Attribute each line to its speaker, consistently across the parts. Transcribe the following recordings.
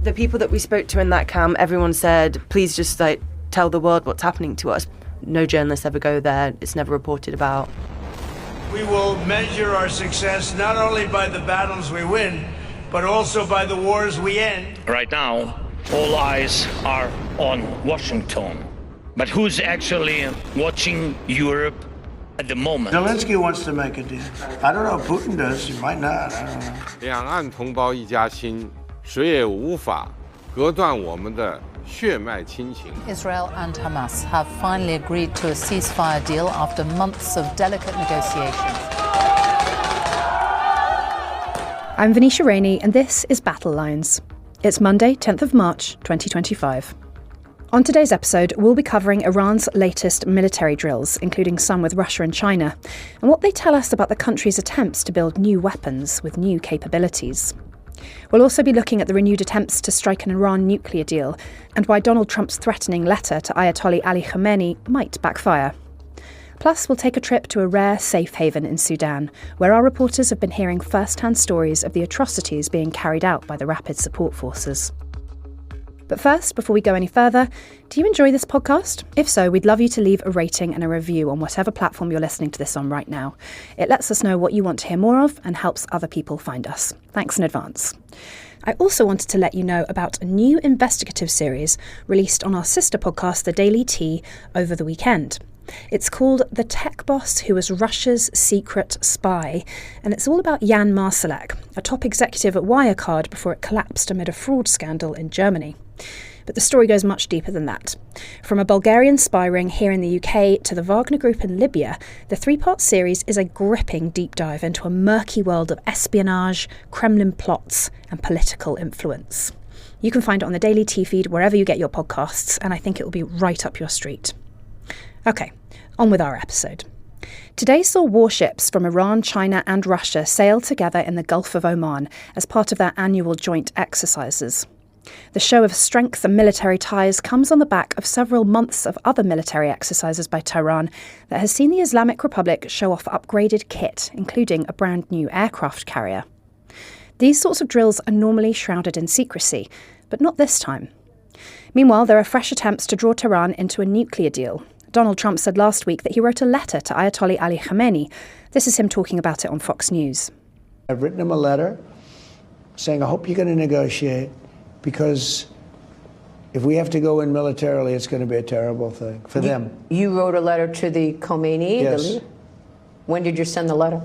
Speaker 1: The people that we spoke to in that camp, everyone said, please just tell the world what's happening to us. No journalists ever go there. It's never reported about.
Speaker 2: We will measure our success not only by the battles we win, but also by the wars we end.
Speaker 3: Right now, all eyes are on Washington. But who's actually watching Europe at the moment?
Speaker 2: Zelensky wants to make a deal. I don't know if Putin does. He might not. I don't know.
Speaker 4: 两岸同胞一家亲，谁也无法隔断我们的血脉亲情。
Speaker 5: Israel and Hamas have finally agreed to a ceasefire deal after months of delicate negotiations.
Speaker 6: I'm Venetia Rainey, and this is Battle Lines. It's Monday, 10th of March, 2025. On today's episode, we'll be covering Iran's latest military drills, including some with Russia and China, and what they tell us about the country's attempts to build new weapons with new capabilities. We'll also be looking at the renewed attempts to strike an Iran nuclear deal and why Donald Trump's threatening letter to Ayatollah Ali Khamenei might backfire. Plus, we'll take a trip to a rare safe haven in Sudan, where our reporters have been hearing first-hand stories of the atrocities being carried out by the Rapid Support Forces. But first, before we go any further, do you enjoy this podcast? If so, we'd love you to leave a rating and a review on whatever platform you're listening to this on right now. It lets us know what you want to hear more of and helps other people find us. Thanks in advance. I also wanted to let you know about a new investigative series released on our sister podcast, The Daily Tea, over the weekend. It's called The Tech Boss Who Was Russia's Secret Spy, and it's all about Jan Marsalek, a top executive at Wirecard before it collapsed amid a fraud scandal in Germany. But the story goes much deeper than that. From a Bulgarian spy ring here in the UK to the Wagner Group in Libya, the three-part series is a gripping deep dive into a murky world of espionage, Kremlin plots, and political influence. You can find it on the Daily Tea feed wherever you get your podcasts, and I think it will be right up your street. OK, on with our episode. Today saw warships from Iran, China and Russia sail together in the Gulf of Oman as part of their annual joint exercises. The show of strength and military ties comes on the back of several months of other military exercises by Tehran that has seen the Islamic Republic show off upgraded kit, including a brand new aircraft carrier. These sorts of drills are normally shrouded in secrecy, but not this time. Meanwhile, there are fresh attempts to draw Tehran into a nuclear deal. Donald Trump said last week that he wrote a letter to Ayatollah Ali Khamenei. This is him talking about it on Fox News.
Speaker 7: I've written him a letter saying, I hope you're going to negotiate, because if we have to go in militarily, it's going to be a terrible thing for them.
Speaker 8: You wrote a letter to the Khomeini?
Speaker 7: Yes.
Speaker 8: When did you send the letter?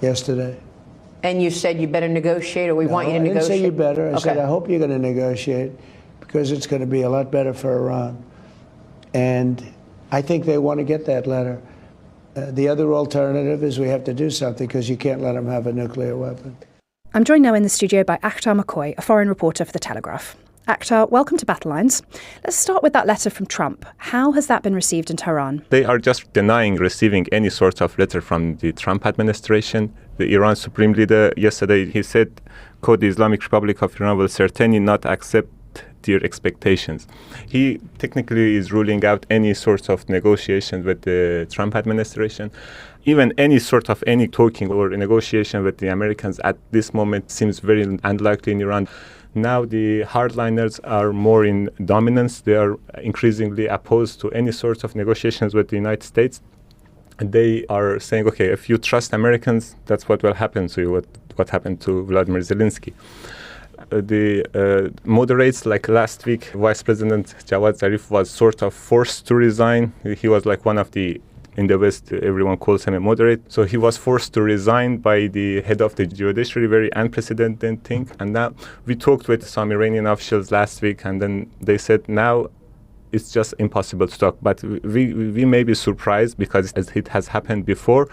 Speaker 7: Yesterday.
Speaker 8: And you said you better negotiate, or we want you to negotiate?
Speaker 7: I didn't say you better. I said,
Speaker 8: Okay.
Speaker 7: I hope you're going to negotiate, because it's going to be a lot better for Iran. And I think they want to get that letter. The other alternative is we have to do something, because you can't let them have a nuclear weapon.
Speaker 6: I'm joined now in the studio by Akhtar Makoii, a foreign reporter for The Telegraph. Akhtar, welcome to Battle Lines. Let's start with that letter from Trump. How has that been received in Tehran?
Speaker 9: They are just denying receiving any sort of letter from the Trump administration. The Iran Supreme Leader yesterday, he said, quote, the Islamic Republic of Iran will certainly not accept their expectations. He technically is ruling out any sort of negotiation with the Trump administration. Even any sort of any talking or negotiation with the Americans at this moment seems very unlikely in Iran. Now the hardliners are more in dominance. They are increasingly opposed to any sort of negotiations with the United States. And they are saying, okay, if you trust Americans, that's what will happen to you, what happened to Vladimir Zelensky. The moderates, like last week, Vice President Jawad Zarif was sort of forced to resign. He was like one of the, in the West, everyone calls him a moderate. So he was forced to resign by the head of the judiciary, very unprecedented thing. And now we talked with some Iranian officials last week, and then they said now it's just impossible to talk. But we may be surprised, because as it has happened before,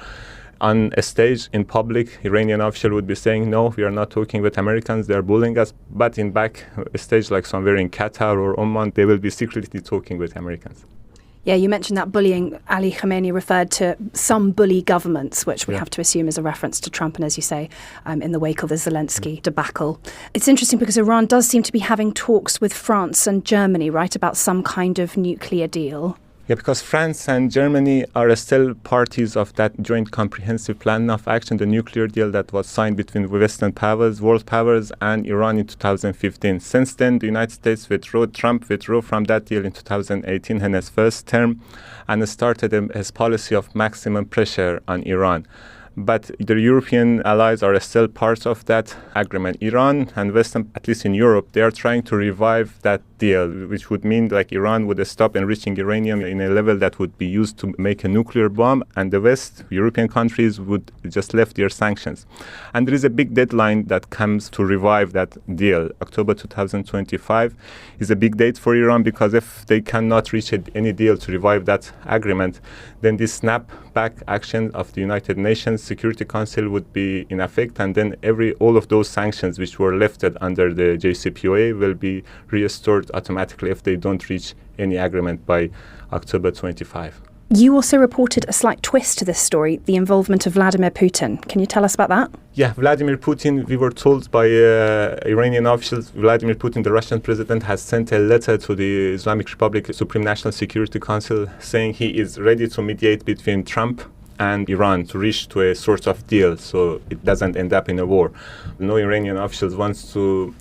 Speaker 9: on a stage in public, Iranian official would be saying, no, we are not talking with Americans, they're bullying us. But in back stage, like somewhere in Qatar or Oman, they will be secretly talking with Americans.
Speaker 6: Yeah, you mentioned that bullying. Ali Khamenei referred to some bully governments, which we have to assume is a reference to Trump and, as you say, in the wake of the Zelensky debacle. It's interesting because Iran does seem to be having talks with France and Germany, right, about some kind of nuclear deal.
Speaker 9: Yeah, because France and Germany are still parties of that joint comprehensive plan of action, the nuclear deal that was signed between Western powers, world powers, and Iran in 2015. Since then, the United States Trump withdrew from that deal in 2018 in his first term and started his policy of maximum pressure on Iran. But the European allies are still part of that agreement. Iran and Western, at least in Europe, they are trying to revive that deal, which would mean like Iran would stop enriching uranium in a level that would be used to make a nuclear bomb, and the West, European countries, would just lift their sanctions. And there is a big deadline that comes to revive that deal. October 2025 is a big date for Iran, because if they cannot reach any deal to revive that agreement, then this snapback action of the United Nations Security Council would be in effect, and then all of those sanctions which were lifted under the JCPOA will be restored automatically if they don't reach any agreement by October 25.
Speaker 6: You also reported a slight twist to this story, the involvement of Vladimir Putin. Can you tell us about that?
Speaker 9: Yeah, Vladimir Putin, we were told by Iranian officials, Vladimir Putin, the Russian president, has sent a letter to the Islamic Republic Supreme National Security Council saying he is ready to mediate between Trump and Iran to reach to a sort of deal so it doesn't end up in a war. No Iranian officials wants to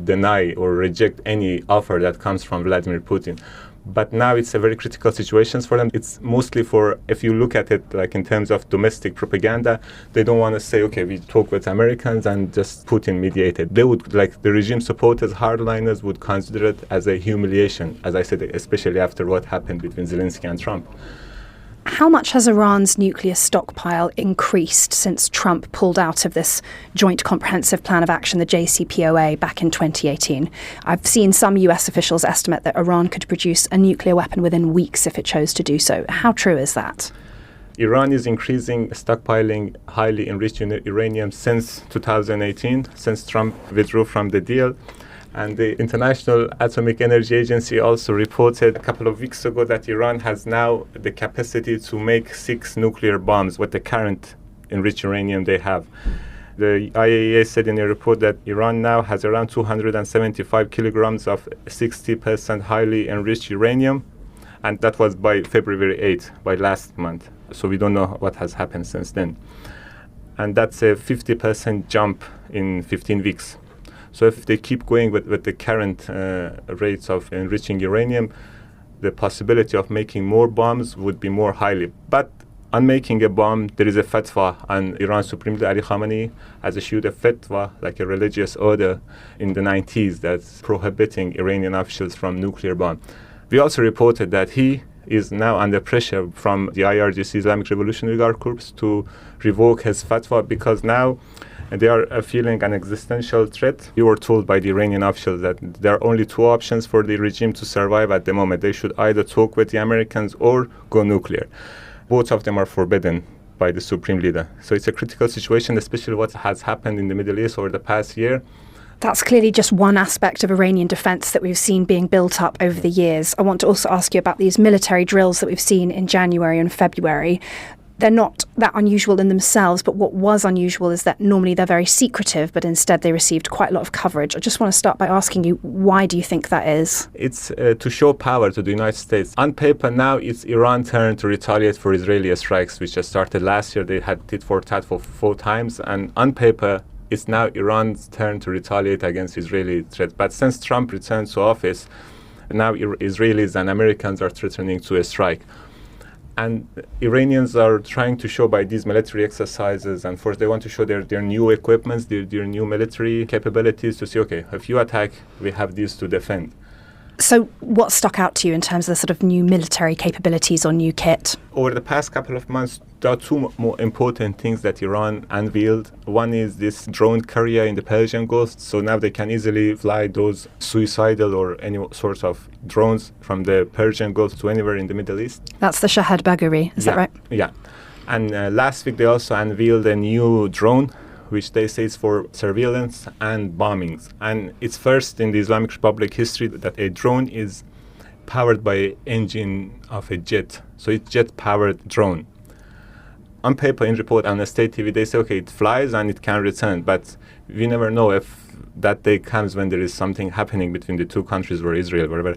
Speaker 9: deny or reject any offer that comes from Vladimir Putin. But now it's a very critical situation for them. It's mostly for, if you look at it like in terms of domestic propaganda, they don't want to say, okay, we talk with Americans and just Putin mediated. They would, like the regime supporters, hardliners, would consider it as a humiliation, as I said, especially after what happened between Zelensky and Trump.
Speaker 6: How much has Iran's nuclear stockpile increased since Trump pulled out of this Joint Comprehensive Plan of Action, the JCPOA, back in 2018? I've seen some US officials estimate that Iran could produce a nuclear weapon within weeks if it chose to do so. How true is that?
Speaker 9: Iran is increasing stockpiling highly enriched uranium since 2018, since Trump withdrew from the deal. And the International Atomic Energy Agency also reported a couple of weeks ago that Iran has now the capacity to make 6 nuclear bombs with the current enriched uranium they have. The IAEA said in a report that Iran now has around 275 kilograms of 60% highly enriched uranium, and that was by February 8th, by last month. So we don't know what has happened since then. And that's a 50% jump in 15 weeks. So if they keep going with the current rates of enriching uranium, the possibility of making more bombs would be more highly. But on making a bomb, there is a fatwa, and Iran's Supreme Leader Ali Khamenei has issued a fatwa, like a religious order, in the 90s that's prohibiting Iranian officials from nuclear bomb. We also reported that he is now under pressure from the IRGC, Islamic Revolutionary Guard Corps, to revoke his fatwa, because now they are feeling an existential threat. We were told by the Iranian officials that there are only 2 options for the regime to survive at the moment. They should either talk with the Americans or go nuclear. Both of them are forbidden by the Supreme Leader. So it's a critical situation, especially what has happened in the Middle East over the past year.
Speaker 6: That's clearly just one aspect of Iranian defence that we've seen being built up over the years. I want to also ask you about these military drills that we've seen in January and February. They're not that unusual in themselves, but what was unusual is that normally they're very secretive, but instead they received quite a lot of coverage. I just want to start by asking you, why do you think that is?
Speaker 9: It's to show power to the United States. On paper now, it's Iran's turn to retaliate for Israeli strikes, which just started last year. They had tit for tat for 4 times. And on paper, it's now Iran's turn to retaliate against Israeli threats. But since Trump returned to office, now Israelis and Americans are threatening to a strike. And Iranians are trying to show by these military exercises, and first they want to show their new equipments, their new military capabilities, to say, okay, if you attack, we have these to defend.
Speaker 6: So what stuck out to you in terms of the sort of new military capabilities or new kit?
Speaker 9: Over the past couple of months, there are 2 more important things that Iran unveiled. One is this drone carrier in the Persian Gulf. So now they can easily fly those suicidal or any sorts of drones from the Persian Gulf to anywhere in the Middle East.
Speaker 6: That's the Shahed Bagheri, is that right?
Speaker 9: Yeah. And last week they also unveiled a new drone, which they say is for surveillance and bombings. And it's first in the Islamic Republic history that a drone is powered by an engine of a jet. So it's jet-powered drone. On paper, in report on the state TV, they say, okay, it flies and it can return. But we never know if that day comes when there is something happening between the 2 countries or Israel, wherever.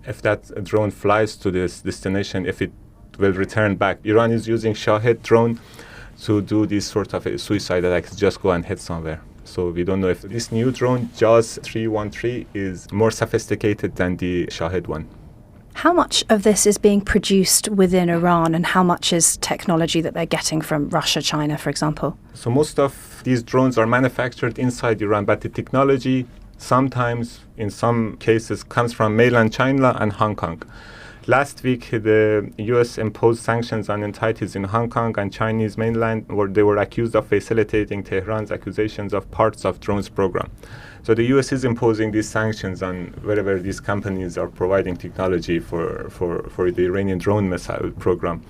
Speaker 9: if that drone flies to this destination, if it will return back. Iran is using Shahed drone to do this sort of a suicide attacks, just go and hit somewhere. So we don't know if this new drone, JAS 313, is more sophisticated than the Shahed one.
Speaker 6: How much of this is being produced within Iran and how much is technology that they're getting from Russia, China, for example?
Speaker 9: So most of these drones are manufactured inside Iran, but the technology sometimes, in some cases, comes from mainland China and Hong Kong. Last week, the U.S. imposed sanctions on entities in Hong Kong and Chinese mainland, where they were accused of facilitating Tehran's accusations of parts of drones program. So the U.S. is imposing these sanctions on wherever these companies are providing technology for the Iranian drone missile program.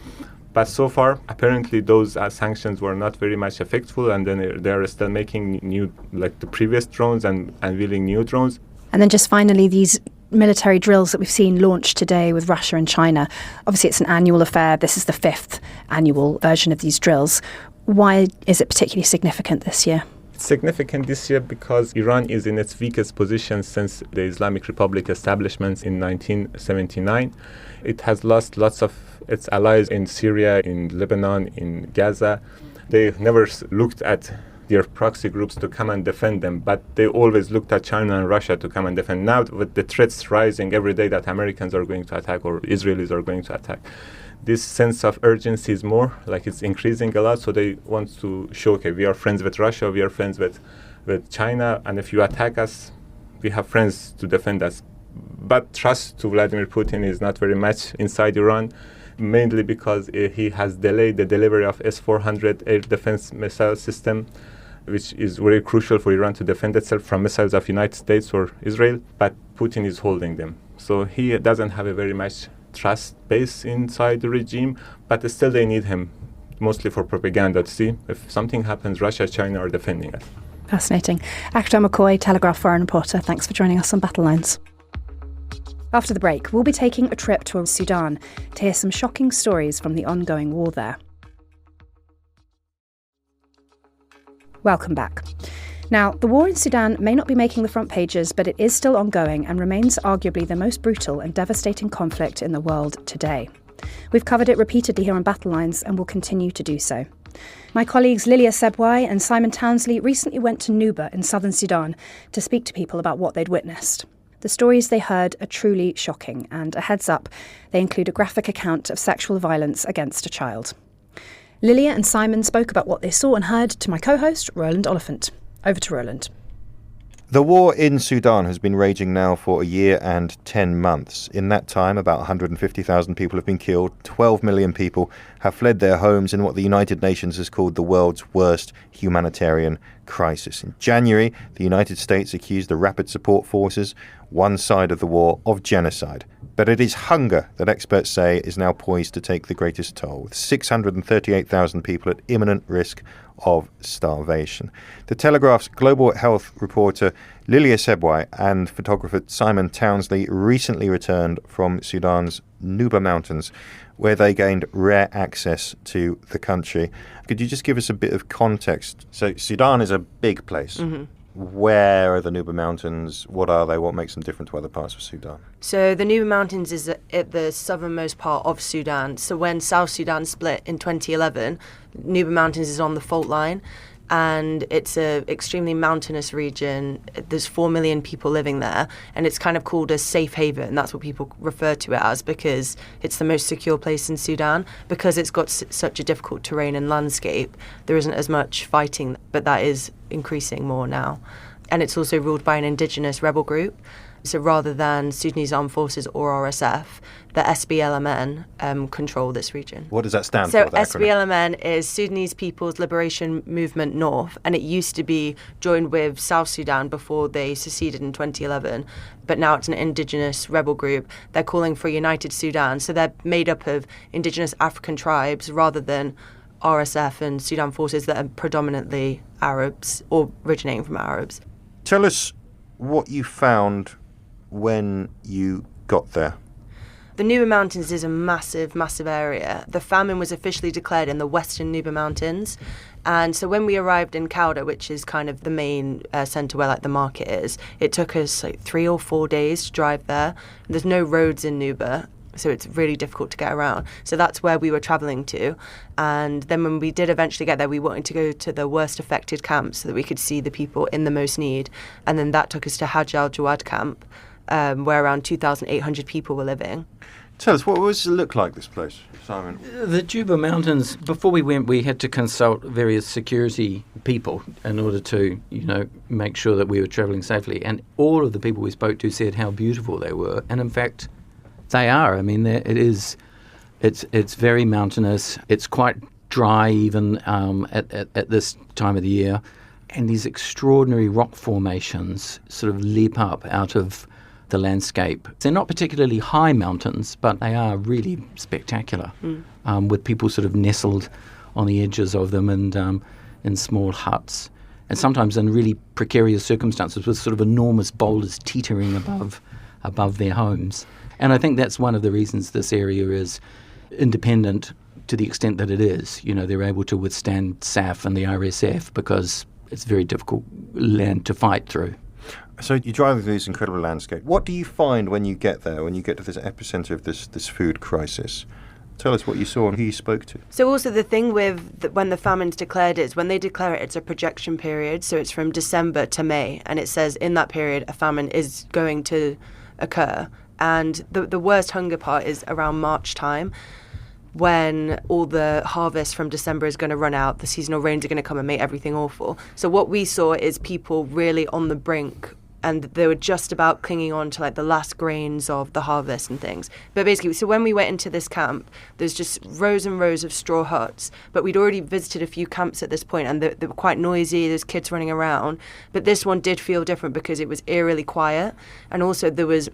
Speaker 9: But so far, apparently those sanctions were not very much effective, and then they are still making new, like the previous drones, and unveiling new drones.
Speaker 6: And then just finally, these military drills that we've seen launched today with Russia and China. Obviously, it's an annual affair. This is the 5th annual version of these drills. Why is it particularly significant this year?
Speaker 9: It's significant this year because Iran is in its weakest position since the Islamic Republic establishment in 1979. It has lost lots of its allies in Syria, in Lebanon, in Gaza. They never looked at their proxy groups to come and defend them, but they always looked at China and Russia to come and defend. Now, with the threats rising every day that Americans are going to attack or Israelis are going to attack, this sense of urgency is more, like it's increasing a lot, so they want to show, okay, we are friends with Russia, we are friends with China, and if you attack us, we have friends to defend us. But trust to Vladimir Putin is not very much inside Iran, mainly because he has delayed the delivery of S-400 air defense missile system, which is very crucial for Iran to defend itself from missiles of United States or Israel, but Putin is holding them. So he doesn't have a very much trust base inside the regime, but still they need him, mostly for propaganda, to see if something happens, Russia, China are defending us.
Speaker 6: Fascinating. Akhtar Makoii, Telegraph foreign reporter, thanks for joining us on Battle Lines. After the break, we'll be taking a trip to Sudan to hear some shocking stories from the ongoing war there. Welcome back. Now, the war in Sudan may not be making the front pages, but it is still ongoing and remains arguably the most brutal and devastating conflict in the world today. We've covered it repeatedly here on Battle Lines and will continue to do so. My colleagues Lilia Sebouai and Simon Townsley recently went to Nuba in southern Sudan to speak to people about what they'd witnessed. The stories they heard are truly shocking, and a heads up, they include a graphic account of sexual violence against a child. Lilia and Simon spoke about what they saw and heard to my co-host, Roland Oliphant. Over to Roland.
Speaker 10: The war in Sudan has been raging now for a year and 10 months. In that time, about 150,000 people have been killed. 12 million people have fled their homes in what the United Nations has called the world's worst humanitarian crisis. In January, the United States accused the Rapid Support Forces, one side of the war, of genocide. But it is hunger that experts say is now poised to take the greatest toll, with 638,000 people at imminent risk of starvation. The Telegraph's global health reporter Lilia Sebouai and photographer Simon Townsley recently returned from Sudan's Nuba Mountains, where they gained rare access to the country. Could you just give us a bit of context? So Sudan is a big place. Mm-hmm. Where are the Nuba Mountains? What are they? What makes them different to other parts of Sudan?
Speaker 1: So the Nuba Mountains is at the southernmost part of Sudan. So when South Sudan split in 2011, Nuba Mountains is on the fault line, and it's an extremely mountainous region. There's 4 million people living there, and it's kind of called a safe haven. That's what people refer to it as, because it's the most secure place in Sudan. Because it's got such a difficult terrain and landscape, there isn't as much fighting, but that is increasing more now. And it's also ruled by an indigenous rebel group. So rather than Sudanese Armed Forces or RSF, the SPLMN control this region.
Speaker 10: What does that stand
Speaker 1: for?
Speaker 10: So
Speaker 1: SPLMN is Sudanese People's Liberation Movement North, and it used to be joined with South Sudan before they seceded in 2011, but now it's an indigenous rebel group. They're calling for a united Sudan, so they're made up of indigenous African tribes rather than RSF and Sudan forces that are predominantly Arabs or originating from Arabs.
Speaker 10: Tell us what you found when you got there.
Speaker 1: The Nuba Mountains is a massive, massive area. The famine was officially declared in the western Nuba Mountains. And so when we arrived in Kauda, which is kind of the main centre where like the market is, it took us like 3 or 4 days to drive there. There's no roads in Nuba, so it's really difficult to get around. So that's where we were travelling to. And then when we did eventually get there, we wanted to go to the worst affected camps so that we could see the people in the most need. And then that took us to Hajj al-Jawad camp, where around 2,800 people were living.
Speaker 10: Tell us, what does it look like, this place, Simon?
Speaker 11: The Juba Mountains, before we went, we had to consult various security people in order to, make sure that we were travelling safely. And all of the people we spoke to said how beautiful they were. And in fact, they are. I mean, it's very mountainous. It's quite dry even at this time of the year. And these extraordinary rock formations sort of leap up out of the landscape. They're not particularly high mountains, but they are really spectacular, with people sort of nestled on the edges of them and in small huts, and sometimes in really precarious circumstances with sort of enormous boulders teetering above their homes. And I think that's one of the reasons this area is independent to the extent that it is. They're able to withstand SAF and the RSF because it's very difficult land to fight through.
Speaker 10: So you drive through this incredible landscape. What do you find when you get there, when you get to this epicenter of this food crisis? Tell us what you saw and who you spoke to.
Speaker 1: So also the thing with when the famine's declared is when they declare it, it's a projection period. So it's from December to May. And it says in that period, a famine is going to occur. And the worst hunger part is around March time, when all the harvest from December is going to run out, the seasonal rains are going to come and make everything awful. So what we saw is people really on the brink, and they were just about clinging on to like the last grains of the harvest and things. But basically, so when we went into this camp, there's just rows and rows of straw huts. But we'd already visited a few camps at this point, and they were quite noisy. There's kids running around. But this one did feel different because it was eerily quiet. And also there was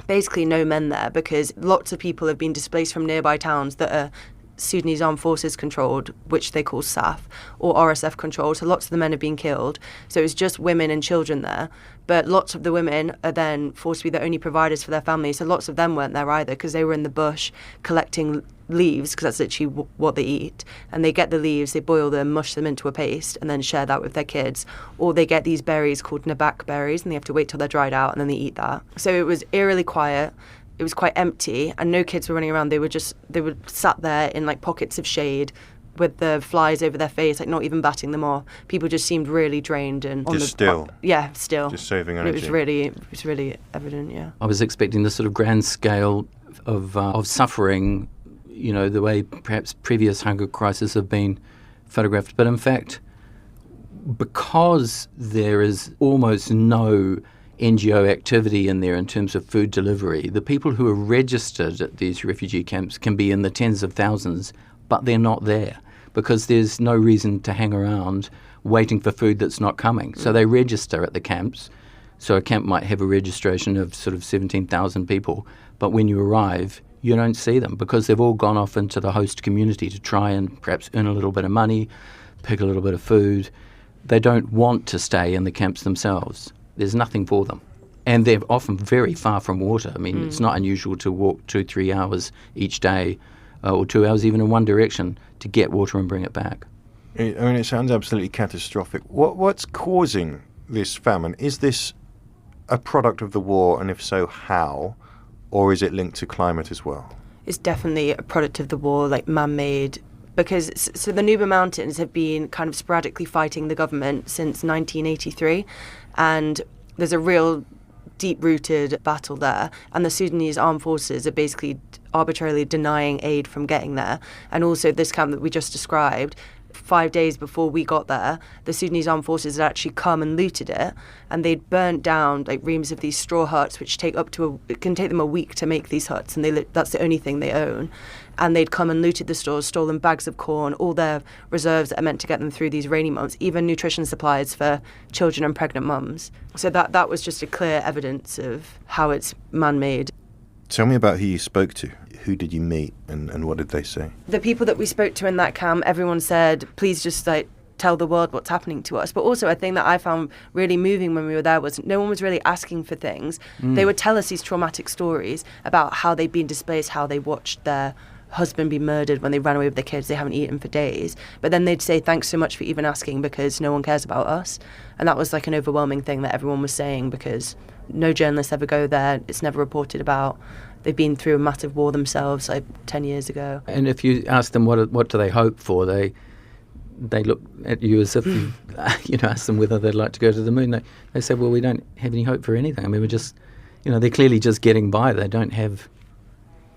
Speaker 1: basically no men there because lots of people have been displaced from nearby towns that are Sudanese Armed Forces controlled, which they call SAF, or RSF controlled. So lots of the men have been killed. So it's just women and children there. But lots of the women are then forced to be the only providers for their families. So lots of them weren't there either because they were in the bush collecting leaves, because that's literally what they eat. And they get the leaves, they boil them, mush them into a paste, and then share that with their kids. Or they get these berries called nabak berries, and they have to wait till they're dried out, and then they eat that. So it was eerily quiet. It was quite empty, and no kids were running around. They were sat there in like pockets of shade with the flies over their face, like not even batting them off. People just seemed really drained and still.
Speaker 10: Just saving energy.
Speaker 1: It was really evident. Yeah.
Speaker 11: I was expecting this sort of grand scale of suffering, the way perhaps previous hunger crises have been photographed. But in fact, because there is almost no NGO activity in there in terms of food delivery, the people who are registered at these refugee camps can be in the tens of thousands, but they're not there because there's no reason to hang around waiting for food that's not coming. So they register at the camps. So a camp might have a registration of sort of 17,000 people, but when you arrive, you don't see them because they've all gone off into the host community to try and perhaps earn a little bit of money, pick a little bit of food. They don't want to stay in the camps themselves. There's nothing for them. And they're often very far from water. I mean, it's not unusual to walk 2-3 hours each day or 2 hours even in one direction to get water and bring it back.
Speaker 10: It sounds absolutely catastrophic. What's causing this famine? Is this a product of the war, and if so, how? Or is it linked to climate as well?
Speaker 1: It's definitely a product of the war, like man-made. Because so the Nuba Mountains have been kind of sporadically fighting the government since 1983, and there's a real deep-rooted battle there, and the Sudanese Armed Forces are basically arbitrarily denying aid from getting there. And also this camp that we just described, 5 days before we got there, the Sudanese Armed Forces had actually come and looted it, and they'd burnt down like reams of these straw huts, which it can take them a week to make these huts, and that's the only thing they own. And they'd come and looted the stores, stolen bags of corn, all their reserves that are meant to get them through these rainy months, even nutrition supplies for children and pregnant mums. So that was just a clear evidence of how it's man-made.
Speaker 10: Tell me about who you spoke to. Who did you meet, and what did they say?
Speaker 1: The people that we spoke to in that camp, everyone said, please just tell the world what's happening to us. But also a thing that I found really moving when we were there was no one was really asking for things. They would tell us these traumatic stories about how they'd been displaced, how they watched their husband be murdered when they ran away with their kids, they haven't eaten for days. But then they'd say, thanks so much for even asking because no one cares about us. And that was like an overwhelming thing that everyone was saying because no journalists ever go there. It's never reported about. They've been through a massive war themselves like 10 years ago.
Speaker 11: And if you ask them what do they hope for, they look at you as if you ask them whether they'd like to go to the moon. They say, well, we don't have any hope for anything. I mean, we're just, they're clearly just getting by. They don't have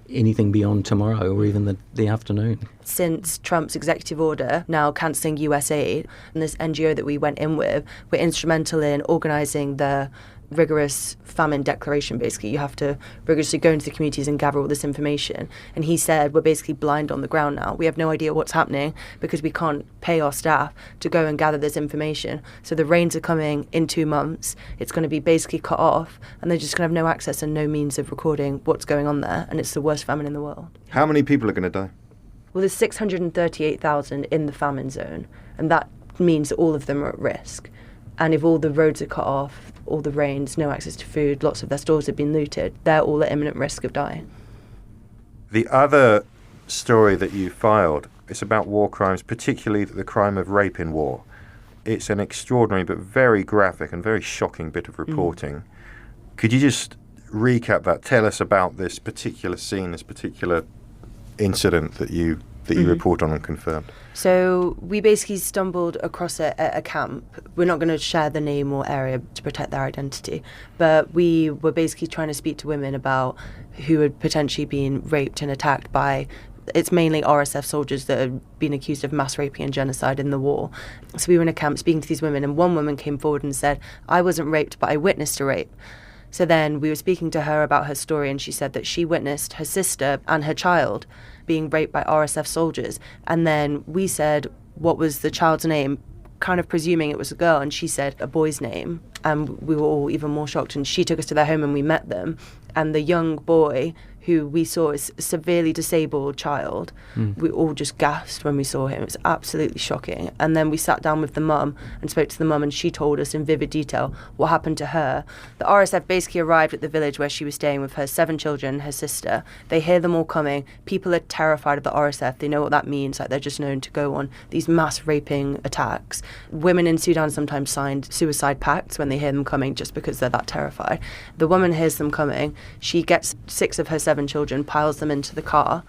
Speaker 11: anything beyond tomorrow or even the afternoon.
Speaker 1: Since Trump's executive order now cancelling US aid, and this NGO that we went in with, we're instrumental in organising the rigorous famine declaration. Basically, you have to rigorously go into the communities and gather all this information. And he said we're basically blind on the ground now. We have no idea what's happening because we can't pay our staff to go and gather this information. So the rains are coming in 2 months. It's going to be basically cut off, and they're just going to have no access and no means of recording what's going on there. And it's the worst famine in the world.
Speaker 10: How many people are going to die?
Speaker 1: Well, there's 638,000 in the famine zone, and that means that all of them are at risk. And if all the roads are cut off, all the rains, no access to food, lots of their stores have been looted, they're all at imminent risk of dying.
Speaker 10: The other story that you filed is about war crimes, particularly the crime of rape in war. It's an extraordinary but very graphic and very shocking bit of reporting. Could you just recap that? Tell us about this particular scene, this particular incident that you report on and confirmed.
Speaker 1: So we basically stumbled across a camp. We're not going to share the name or area to protect their identity, but we were basically trying to speak to women about who had potentially been raped and attacked by, it's mainly RSF soldiers that had been accused of mass raping and genocide in the war. So we were in a camp speaking to these women, and one woman came forward and said, I wasn't raped, but I witnessed a rape. So then we were speaking to her about her story, and she said that she witnessed her sister and her child being raped by RSF soldiers. And then we said, what was the child's name? Kind of presuming it was a girl, and she said a boy's name. And we were all even more shocked, and she took us to their home and we met them. And the young boy who we saw as a severely disabled child, we all just gasped when we saw him. It was absolutely shocking. And then we sat down with the mum and spoke to the mum, and she told us in vivid detail what happened to her. The RSF basically arrived at the village where she was staying with her 7 children, her sister. They hear them all coming. People are terrified of the RSF. They know what that means. Like, they're just known to go on these mass raping attacks. Women in Sudan sometimes signed suicide pacts when they hear them coming just because they're that terrified. The woman hears them coming. She gets 6 of her 7 children, piles them into the car,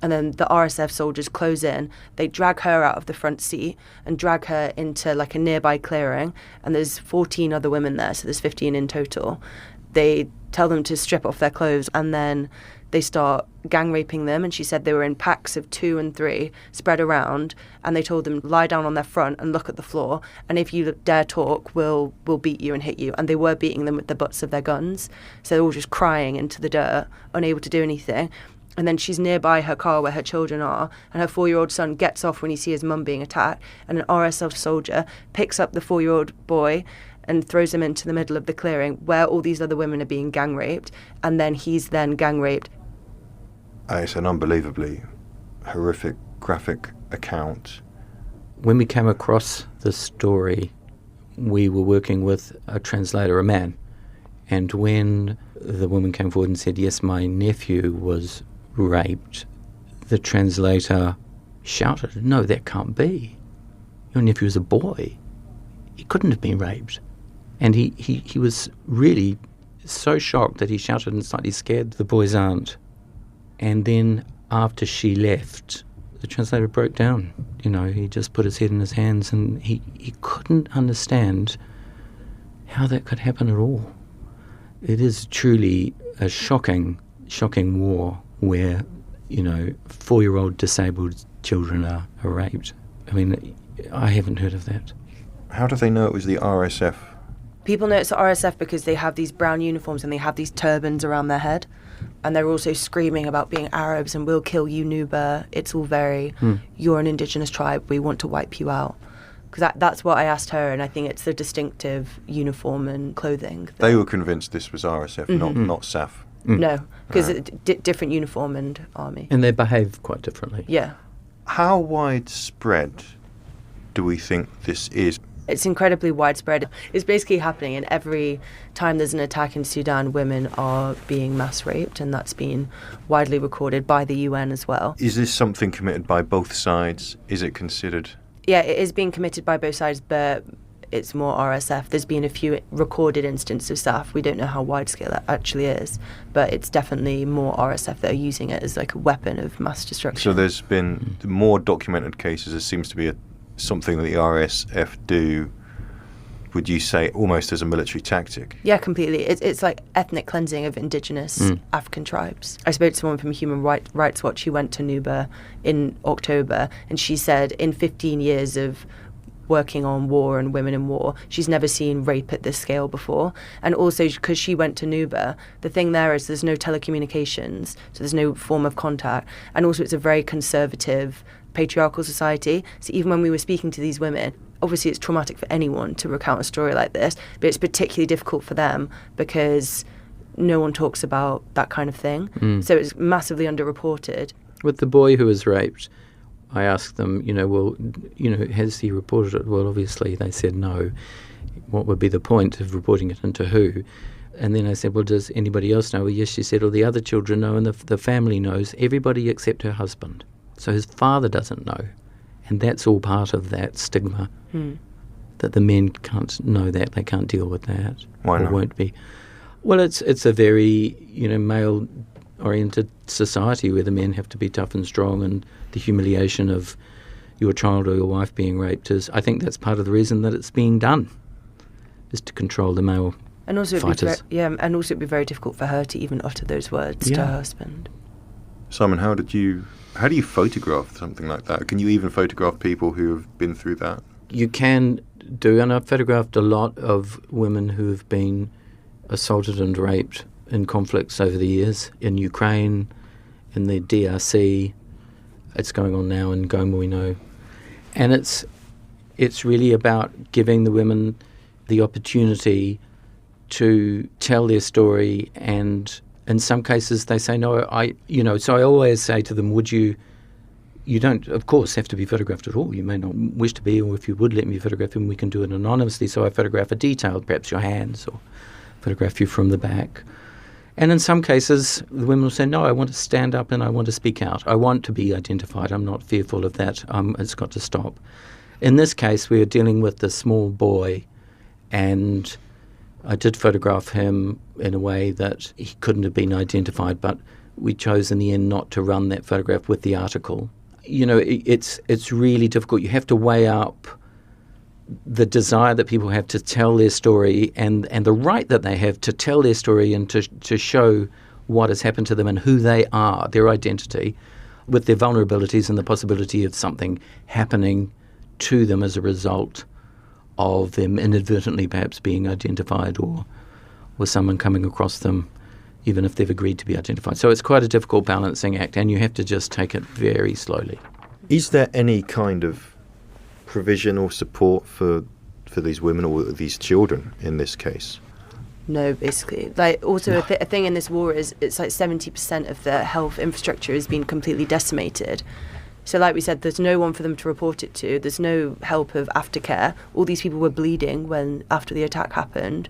Speaker 1: and then the RSF soldiers close in. They drag her out of the front seat and drag her into like a nearby clearing, and there's 14 other women there, so there's 15 in total. They tell them to strip off their clothes, and then they start gang raping them. And she said they were in packs of 2 and 3 spread around, and they told them lie down on their front and look at the floor, and if you dare talk, we'll beat you and hit you. And they were beating them with the butts of their guns, so they were all just crying into the dirt, unable to do anything. And then she's nearby her car where her children are, and her 4-year-old son gets off when he sees his mum being attacked, and an RSF soldier picks up the 4-year-old boy and throws him into the middle of the clearing where all these other women are being gang raped, and then he's then gang raped.
Speaker 10: It's an unbelievably horrific, graphic account.
Speaker 11: When we came across this story, we were working with a translator, a man, and when the woman came forward and said, yes, my nephew was raped, the translator shouted, no, that can't be. Your nephew is a boy. He couldn't have been raped. And he was really so shocked that he shouted and slightly scared the boy's aunt. And then after she left, the translator broke down. He just put his head in his hands, and he couldn't understand how that could happen at all. It is truly a shocking war where, 4-year-old disabled children are raped. I mean, I haven't heard of that.
Speaker 10: How do they know it was the RSF?
Speaker 1: People know it's the RSF because they have these brown uniforms and they have these turbans around their head. And they're also screaming about being Arabs and we'll kill you, Nuba. It's all very, you're an indigenous tribe, we want to wipe you out. Because that's what I asked her, and I think it's the distinctive uniform and clothing.
Speaker 10: They were convinced this was RSF, not SAF.
Speaker 1: No, because different uniform and army.
Speaker 11: And they behave quite differently.
Speaker 1: Yeah.
Speaker 10: How widespread do we think this is?
Speaker 1: It's incredibly widespread. It's basically happening, and every time there's an attack in Sudan, women are being mass raped, and that's been widely recorded by the UN as well.
Speaker 10: Is this something committed by both sides? Is it considered?
Speaker 1: Yeah, it is being committed by both sides, but it's more RSF. There's been a few recorded instances of staff. We don't know how wide scale that actually is, but it's definitely more RSF that are using it as like a weapon of mass destruction.
Speaker 10: So there's been more documented cases. There seems to be something that the RSF do, would you say, almost as a military tactic?
Speaker 1: Yeah, completely. It's like ethnic cleansing of indigenous African tribes. I spoke to someone from Human Rights Watch who went to Nuba in October, and she said in 15 years of working on war and women in war, she's never seen rape at this scale before. And also, because she went to Nuba, the thing there is there's no telecommunications, so there's no form of contact. And also, it's a very conservative, patriarchal society. So even when we were speaking to these women, obviously it's traumatic for anyone to recount a story like this, but it's particularly difficult for them because no one talks about that kind of thing. So it's massively underreported.
Speaker 11: With the boy who was raped, I asked them, has he reported it? Well, obviously they said no. What would be the point of reporting it, and to who? And then I said, well, does anybody else know? Well, yes, she said, all the other children know, and the family knows, everybody except her husband. So his father doesn't know. And that's all part of that stigma, that the men can't know that, they can't deal with that.
Speaker 10: Why not?
Speaker 11: Or won't be. Well, it's a very, male-oriented society where the men have to be tough and strong, and the humiliation of your child or your wife being raped is, I think that's part of the reason that it's being done, is to control the male
Speaker 1: and also
Speaker 11: fighters.
Speaker 1: It'd be very difficult for her to even utter those words to her husband.
Speaker 10: Simon, how do you photograph something like that? Can you even photograph people who have been through that?
Speaker 11: You can do, and I've photographed a lot of women who have been assaulted and raped in conflicts over the years, in Ukraine, in the DRC. It's going on now in Goma, we know. And it's really about giving the women the opportunity to tell their story, and in some cases they say no. So I always say to them, you don't, of course, have to be photographed at all. You may not wish to be, or if you would let me photograph them, we can do it anonymously. So I photograph a detail, perhaps your hands, or photograph you from the back. And in some cases, the women will say, no, I want to stand up and I want to speak out. I want to be identified. I'm not fearful of that. It's got to stop. In this case, we are dealing with the small boy, and I did photograph him in a way that he couldn't have been identified, but we chose in the end not to run that photograph with the article. It's really difficult. You have to weigh up the desire that people have to tell their story and the right that they have to tell their story and to show what has happened to them and who they are, their identity, with their vulnerabilities and the possibility of something happening to them as a result of them inadvertently perhaps being identified, or someone coming across them even if they've agreed to be identified. So it's quite a difficult balancing act, and you have to just take it very slowly.
Speaker 10: Is there any kind of provision or support for these women or these children in this case?
Speaker 1: No, basically. Also, a thing in this war is it's like 70% of the health infrastructure has been completely decimated. So like we said, there's no one for them to report it to. There's no help of aftercare. All these people were bleeding after the attack happened.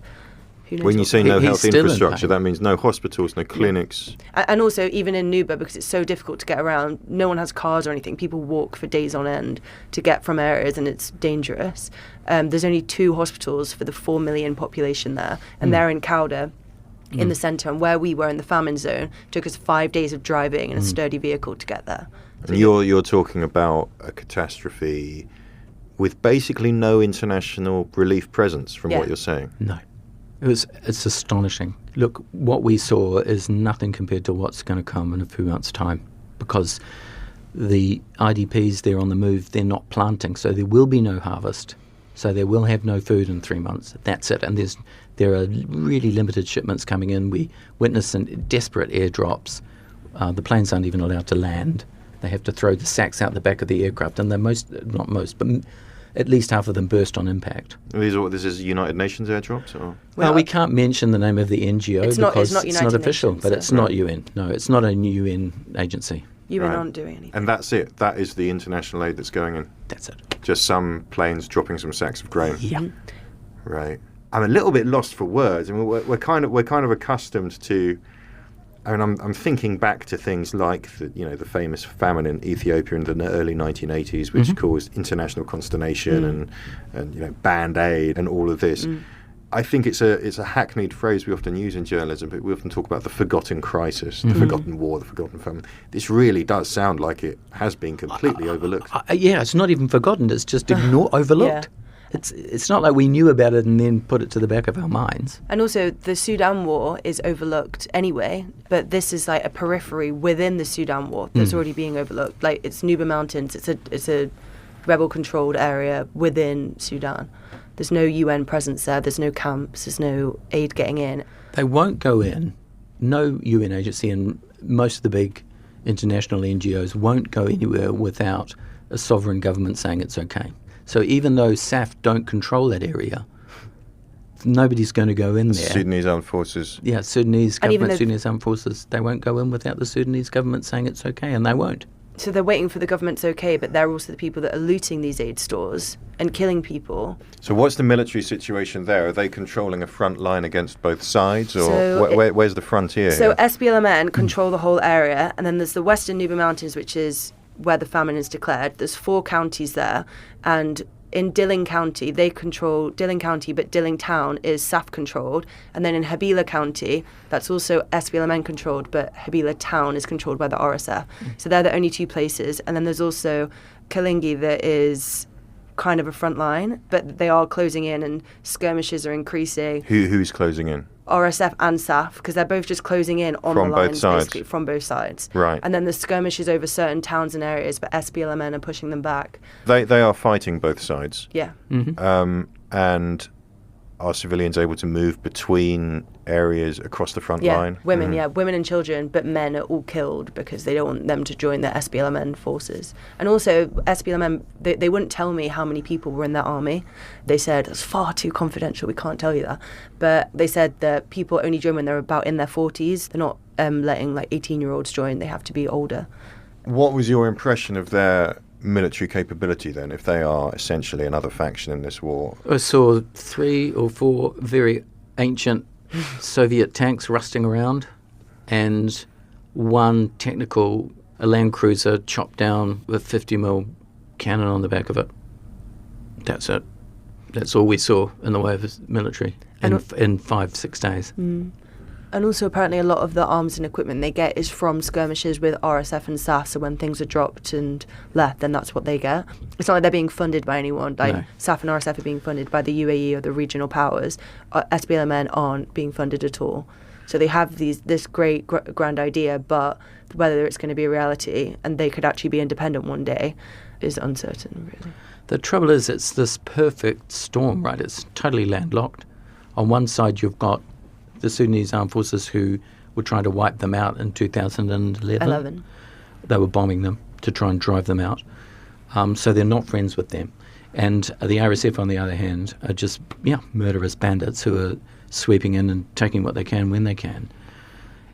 Speaker 10: When you say no health infrastructure, that means no hospitals, no clinics.
Speaker 1: And also, even in Nuba, because it's so difficult to get around, no one has cars or anything. People walk for days on end to get from areas, and it's dangerous. There's only 2 hospitals for the 4 million population there, and they're in Kauda, in the centre. And where we were in the famine zone, it took us 5 days of driving in a sturdy vehicle to get there. So
Speaker 10: and you're talking about a catastrophe with basically no international relief presence, from what you're saying.
Speaker 11: No. It's astonishing. Look, what we saw is nothing compared to what's going to come in a few months' time, because the IDPs, they're on the move, they're not planting, so there will be no harvest, so they will have no food in 3 months. That's it. And there are really limited shipments coming in. We witness desperate airdrops. The planes aren't even allowed to land. They have to throw the sacks out the back of the aircraft, and not most, but at least half of them burst on impact.
Speaker 10: This is United Nations airdrops? Or?
Speaker 11: Well, we can't mention the name of the NGO because it's not official, but it's not UN. No, it's not a UN agency.
Speaker 1: UN aren't doing anything.
Speaker 10: And that's it. That is the international aid that's going in.
Speaker 11: That's it.
Speaker 10: Just some planes dropping some sacks of grain.
Speaker 11: Yeah.
Speaker 10: Right. I'm a little bit lost for words. I mean, we're kind of accustomed to. I mean, I'm thinking back to things like the famous famine in Ethiopia in the early 1980s, which caused international consternation and band aid and all of this. I think it's a hackneyed phrase we often use in journalism, but we often talk about the forgotten crisis, the forgotten war, the forgotten famine. This really does sound like it has been completely overlooked.
Speaker 11: Yeah, it's not even forgotten. It's just overlooked. Yeah. It's not like we knew about it and then put it to the back of our minds.
Speaker 1: And also, the Sudan war is overlooked anyway, but this is like a periphery within the Sudan war that's already being overlooked. Like, it's Nuba Mountains. It's a rebel-controlled area within Sudan. There's no UN presence there. There's no camps. There's no aid getting in.
Speaker 11: They won't go in. No UN agency and most of the big international NGOs won't go anywhere without a sovereign government saying it's okay. So even though SAF don't control that area, nobody's going to go in there.
Speaker 10: Sudanese Armed Forces.
Speaker 11: Yeah, Sudanese government, Sudanese Armed Forces, they won't go in without the Sudanese government saying it's okay, and they won't.
Speaker 1: So they're waiting for the government's okay, but they're also the people that are looting these aid stores and killing people.
Speaker 10: So what's the military situation there? Are they controlling a front line against both sides, or where's the frontier
Speaker 1: So
Speaker 10: here?
Speaker 1: SPLMN control the whole area, and then there's the Western Nuba Mountains, which is where the famine is declared. There's 4 counties there, and in Dilling County, they control Dilling County, but Dilling Town is SAF controlled. And then in Habila County, that's also SPLMN controlled, but Habila Town is controlled by the RSF. So they're the only 2 places. And then there's also Kalingi that is kind of a front line, but they are closing in and skirmishes are increasing.
Speaker 10: Who's closing in?
Speaker 1: RSF and SAF, because they're both just closing in on
Speaker 10: from
Speaker 1: the lines,
Speaker 10: both sides.
Speaker 1: basically, from both sides.
Speaker 10: Right.
Speaker 1: And then the skirmishes over certain towns and areas, but SPLMN are pushing them back.
Speaker 10: They are fighting both sides.
Speaker 1: Yeah.
Speaker 10: And are civilians able to move between areas across the front line?
Speaker 1: Women and children, but men are all killed because they don't want them to join the SPLMN forces. And also, SPLMN, they wouldn't tell me how many people were in their army. They said, it's far too confidential, we can't tell you that. But they said that people only join when they're about in their 40s. They're not letting like 18-year-olds join, they have to be older.
Speaker 10: What was your impression of their military capability then, if they are essentially another faction in this war?
Speaker 11: I saw 3 or 4 very ancient Soviet tanks rusting around and 1 technical land cruiser chopped down with 50mm cannon on the back of it. That's it. That's all we saw in the way of military in 5-6 days.
Speaker 1: And also, apparently, a lot of the arms and equipment they get is from skirmishes with RSF and SAF. So when things are dropped and left, then that's what they get. It's not like they're being funded by anyone. Like, no. SAF and RSF are being funded by the UAE or the regional powers. SPLMN aren't being funded at all. So they have this great grand idea, but whether it's going to be a reality and they could actually be independent one day is uncertain, really.
Speaker 11: The trouble is, it's this perfect storm, right? It's totally landlocked. On one side, you've got the Sudanese Armed Forces who were trying to wipe them out in 2011. They were bombing them to try and drive them out. So they're not friends with them. And the RSF, on the other hand, are just, murderous bandits who are sweeping in and taking what they can when they can.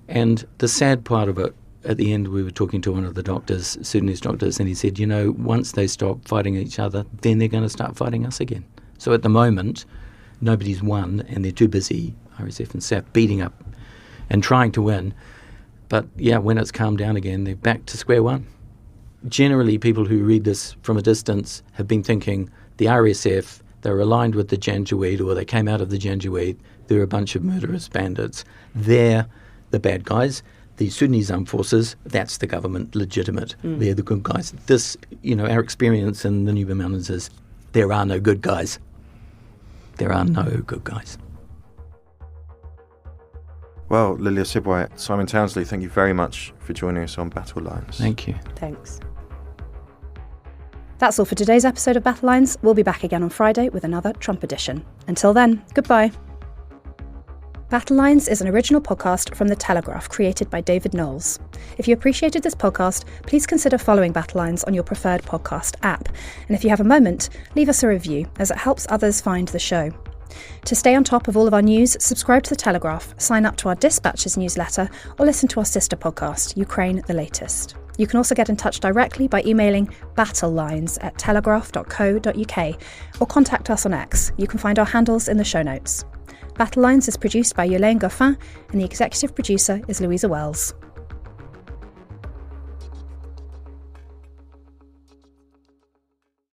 Speaker 11: And the sad part of it, at the end, we were talking to one of the doctors, Sudanese doctors, and he said, once they stop fighting each other, then they're going to start fighting us again. So at the moment, nobody's won, and they're too busy, RSF and SAF, beating up and trying to win. But, when it's calmed down again, they're back to square one. Generally, people who read this from a distance have been thinking the RSF, they're aligned with the Janjaweed, or they came out of the Janjaweed, they're a bunch of murderous bandits. They're the bad guys. The Sudanese Armed Forces, that's the government, legitimate. They're the good guys. This, our experience in the Nuba Mountains is there are no good guys. There are no good guys.
Speaker 10: Well, Lilia Sebouai, Simon Townsley, thank you very much for joining us on Battle Lines.
Speaker 11: Thank you.
Speaker 1: Thanks.
Speaker 6: That's all for today's episode of Battle Lines. We'll be back again on Friday with another Trump edition. Until then, goodbye. Battle Lines is an original podcast from The Telegraph, created by David Knowles. If you appreciated this podcast, please consider following Battle Lines on your preferred podcast app. And if you have a moment, leave us a review, as it helps others find the show. To stay on top of all of our news, subscribe to The Telegraph, sign up to our Dispatches newsletter, or listen to our sister podcast, Ukraine the Latest. You can also get in touch directly by emailing battlelines@telegraph.co.uk or contact us on X. You can find our handles in the show notes. Battle Lines is produced by Yolaine Goffin and the executive producer is Louisa Wells.